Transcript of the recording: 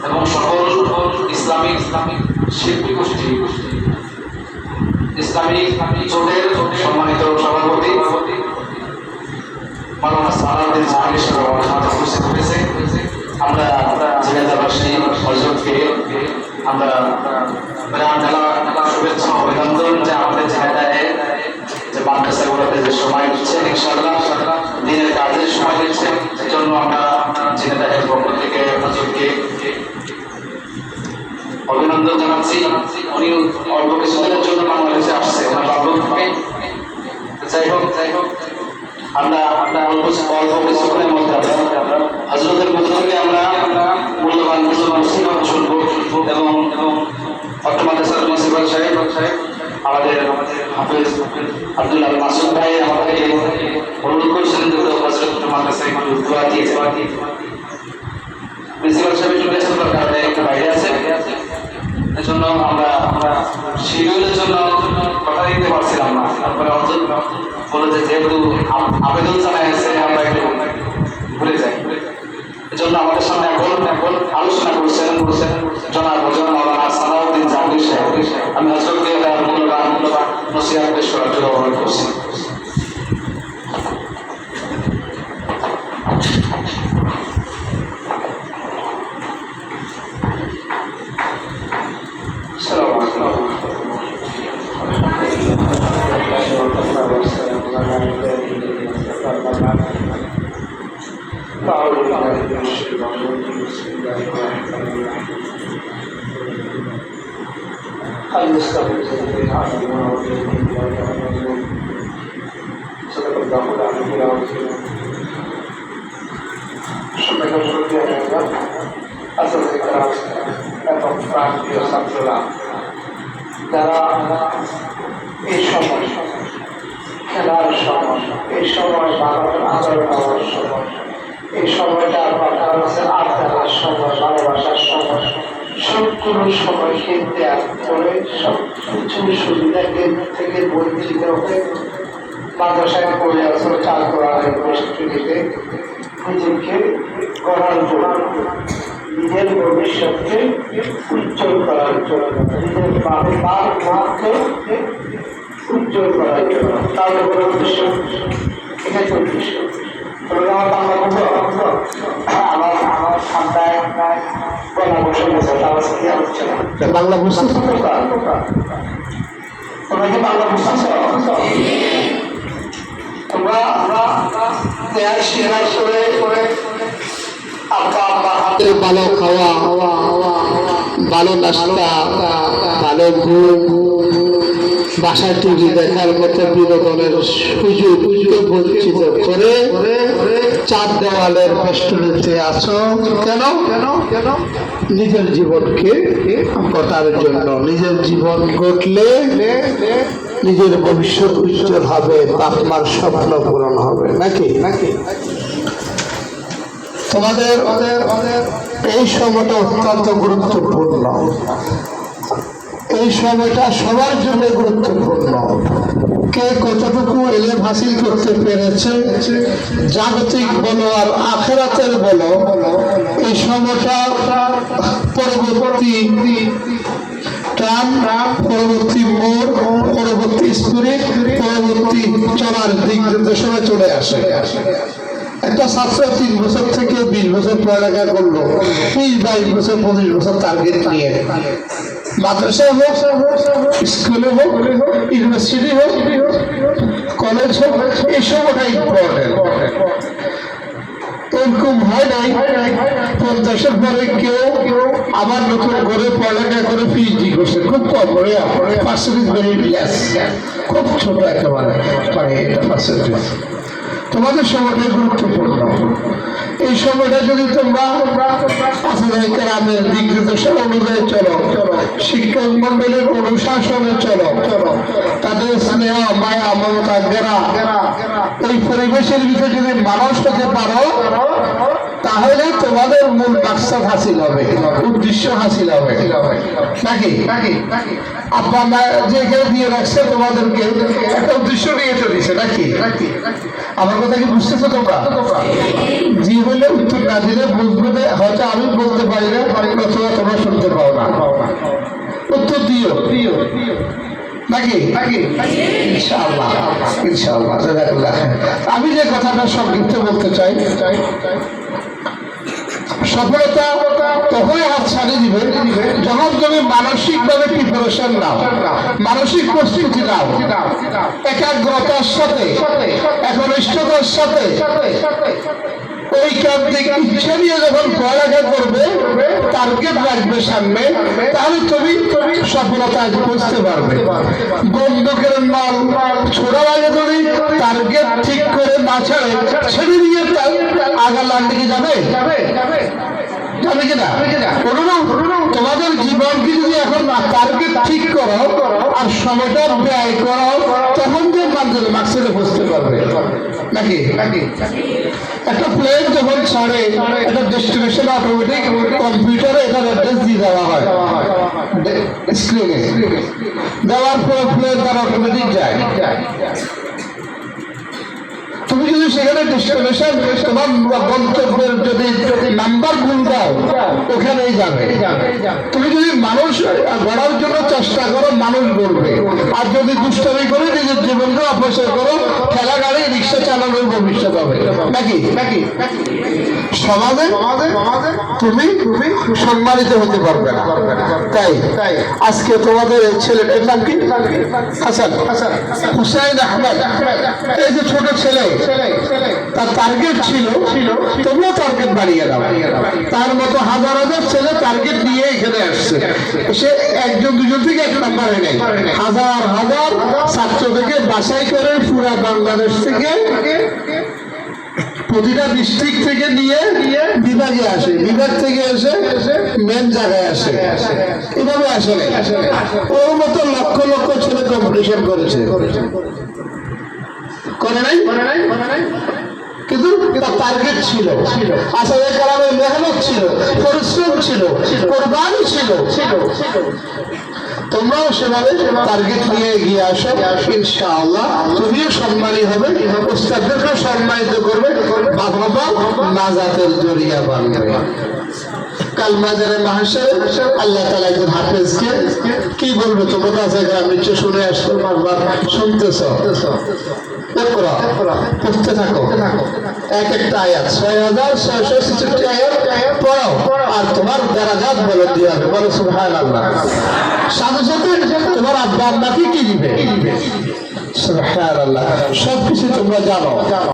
এবং সকল ইসলামিক শিল্পী গোষ্ঠী, ইসলামিক জোটের সম্মানিত সভাপতি মাওলানা সালাউদ্দিন জাহাঙ্গীর সাহেব আমাদের মাঝে উপস্থিত হয়েছে। আমরা ঝিনাইদহবাসী হযরতকে আমরা শুভেচ্ছা অভিনন্দন যে আমাদের ঝিনাইদহে যে মাদ্রাসাগুলোতে যে সময় দিচ্ছেন, ইনশাআল্লাহ দিনের কাজের সময় দিচ্ছেন, সেজন্য আমরা ঝিনাইদহের পক্ষ থেকে হযরতকে অভিনন্দন জানাচ্ছি। উনি অল্প কিছুদিনের জন্য বাংলাদেশে আসছে ওনার বাংলা থেকে। যাই হোক আমরা অল্প কিছুক্ষণের মধ্যে হযরতের মুখ থেকে আমরা মূল্যবান কিছু নসিহত শুনবো এবং মাদ্রাসার প্রিন্সিপাল সাহেব আমাদের হাফেজ আব্দুল্লাহ মাসুদ ভাই আমাদেরকে অনুরোধ করেছিলেন যে হযরত মাদ্রাসায় একটু দোয়া দিয়ে প্রিন্সিপাল সাহেব একটু ব্যস্ত কারণে একটু বাইরে আছে, এজন্য আমরা শিডিউলের জন্য কথা দিতে পারছিলাম না। তারপরে হযরত বলে যে যেহেতু আবেদন জানাইছে আমরা একটু ভুলে যাই, এজন্য আমাদের সামনে এখন আলোচনা করছেন জনাব মাওলানা সালাউদ্দিন জাহাঙ্গীর সাহেব। আমি হযরতকে মূল্যবান নসিহত পেশ করার জন্য অনুরোধ করছি। যারা এই সময় খেলার সময়, এই সময় বাবার আদর পাওয়ার সময়, এই সময়টা মানুষের আড্ডার সময়, ভালোবাসার সময়, সবগুলো সময়কে ত্যাগ করে সব কিছু সুবিধা থেকে বঞ্চিত হয়ে মাদ্রাসায় পড়ে আসলে চাল করার পরিস্থিতিতে নিজেকে গড়ার জন্য, নিজের ভবিষ্যৎকে উজ্জ্বল করার জন্য, নিজের মাকে উজ্জ্বল করার জন্য, তার উপরে উদ্দেশ্য এটাই উদ্দেশ্য। আমার বাংলা বন্ধু আমার ঠান্ডায় গলা বসে গেছে, তার কি হচ্ছে না বাংলা বুঝতে তোমরা কি বাংলা বুঝতেছ? তোমরা শেয়ার করে ভালো খাওয়া, ভালো নাস্তা, ভালো ঘুম, বাসায় টিভি দেখার মতো বিনোদনের সুযোগ বঞ্চিত করে চার দেওয়ালের বেষ্টনীতে আছো। কেন? নিজের জীবনকে গড়ার জন্য। নিজের জীবন গড়লে নিজের ভবিষ্যৎ উজ্জ্বল হবে, আপনার স্বপ্ন পূরণ হবে নাকি? তোমাদের এই সময়টা অত্যন্ত গুরুত্বপূর্ণ। এই সময়টা সবার জন্য গুরুত্বপূর্ণ। কে কতটুকু এলেম হাসিল করতে পেরেছে, জাগতিক বলো আর আখিরাতের বলো, এই সময়টা পরবর্তী টান, পরবর্তী মোড়, পরবর্তী স্পিরিট, পরবর্তী চলার দিক নির্দেশনা চলে আসে। একটা ছাত্র 3 বছর থেকে 20 বছর পড়ালেখা করলো, 20-22 বছর 25 বছর টার্গেট নিয়ে মাদ্রাসায় হোক, স্কুলে হোক, ইউনিভার্সিটি হোক, কলেজ হোক, এই সময়টা ইম্পর্টেন্ট। এরকম হয় নাই 50-এর পরে কেউ আবার নতুন করে পড়ালেখা করে পিএইচডি করছে, খুব কম করে পার্সেন্টেজ বেরিয়ে খুব ছোট একেবারে এটা পার্সেন্টেজ। তোমাদের সময়টা গুরুত্বপূর্ণ। এই সময়টা যদি তোমরা দিক নির্দেশন অনুযায়ী চলো, শিক্ষক মন্ডলের অনুশাসনে চলো, তাদের স্নেহ মায়া মমতা গেরা এই পরিবেশের ভিতরে যদি মানুষ হতে পারো, তাহলে তোমাদের মূল মাকসাদ হাসিল হবে, উদ্দেশ্য হাসিল হবে নাকি? আব্বা মা যে এখানে দিয়ে রাখছে তোমাদেরকে একটা উদ্দেশ্য নিয়ে তো দিছে নাকি? আমার কথা কি বুঝতেছো তোমরা? জি বলে উত্তর না দিলে বুঝবে, হয়তো আমি বলতে কথা শুনতে পাও না? উত্তর দিও নাকি? ইনশাআল্লাহ ইনশাআল্লাহ। জাযাকাল্লাহ খাইর। আমি যে কথাটা সংক্ষিপ্ত বলতে চাই, সফলতা তখনই হাত ছাড়িয়ে দিবে যখন তুমি মানসিকভাবে প্রিপারেশন নাও, মানসিক প্রস্তুতি নাও, একাগ্রতার সাথে, একনিষ্ঠতার সাথে ঐকান্তিক ইচ্ছা নিয়ে যখন পড়ালেখা করবে, টার্গেট রাখবে সামনে, তাহলে তুমি সফলতায় পৌঁছতে পারবে। বন্দুকের মাল ছোড়ার আগে যদি টার্গেট ঠিক করে না ছাড়ে, ছেড়ে দিয়ে আগার দিকে যাবে যাবে কিনা? তোমাদের জীবনকে যদি এখন টার্গেট ঠিক করো আর সময়টা ব্যয় করো, তখন যে মাকসাদে পৌঁছতে পারবে নাকি? একটা প্লেন যখন ছাড়ে, একটা ডেস্টিনেশন অটোমেটিক কম্পিউটারে এটার অ্যাড্রেস দিয়ে দেওয়া হয় স্ক্রিনে, দেওয়ার পরে প্লেন তার অটোমেটিক যায়। তুমি যদি সেখানে ডেস্টিনেশন তোমার গন্তব্যের যদি নাম্বার ভুল দাও, ওখানেই যাবে। তুমি যদি মানুষ গড়ার জন্য চেষ্টা করো, মানুষ গড়বে। আর যদি দুষ্টামি করে নিজের জীবনকে অপচয় করো, ঠেলা গাড়ি রিক্সা চালানোর ভবিষ্যৎ হবে নাকি? সমাজে তুমি সম্মানিত হতে পারবে না। তাই আজকে তোমাদের ছেলেটার নাম কি? হাসান হুসাইন আহমেদ, এই যে ছোট ছেলে, তার টার্গেট ছিল, তোমরা টার্গেট বাড়িয়ে দাও। তার মতো হাজার হাজার ছেলে টার্গেট নিয়ে এখানে আসছে, সে একজন দুজন থেকে এক নাম্বার হয়ে নেই, হাজার হাজার ছাত্র থেকে বাছাই করে পুরা বাংলাদেশ থেকে প্রতিটা ডিস্ট্রিক্ট থেকে নিয়ে বিভাগে আসে, বিভাগ থেকে এসে মেন জায়গায় আসে, এভাবে আসে। ওর মতো লক্ষ লক্ষ ছেলে কম্পিটিশন করেছে, করে নাই? কিন্তু তার টার্গেট ছিল, আসলে কারণে মেহনত ছিল, পরিশ্রম ছিল, কোরবানি ছিল। তোমরাও সেভাবে টার্গেট নিয়ে এগিয়ে আসো, ইনশাআল্লাহ তুমিও সম্মানী হবে, উস্তাদদেরকেও সম্মানিত করবে, বাবা নাজাতের জরিয়া বানবে। কাল মাজারে মাহশারে আল্লাহ তাআলা একজন হাফেজকে কি বলবে? তোমরা তো আছে গ্রাম নিশ্চয় শুনে আসছো, বারবার শুনতেছ। পড়তে থাকো এক একটা আয়াত, ৬৬৬৬ আয়াত পড়াও, আর তোমার দারাজাত বলে দিয়ে হবে। বলো সুবহানাল্লাহ। সাথে সাথে তোমার আব্বা আম্মাকে কি দিবে? সুবহানাল্লাহ। সবকিছু তোমরা জানো।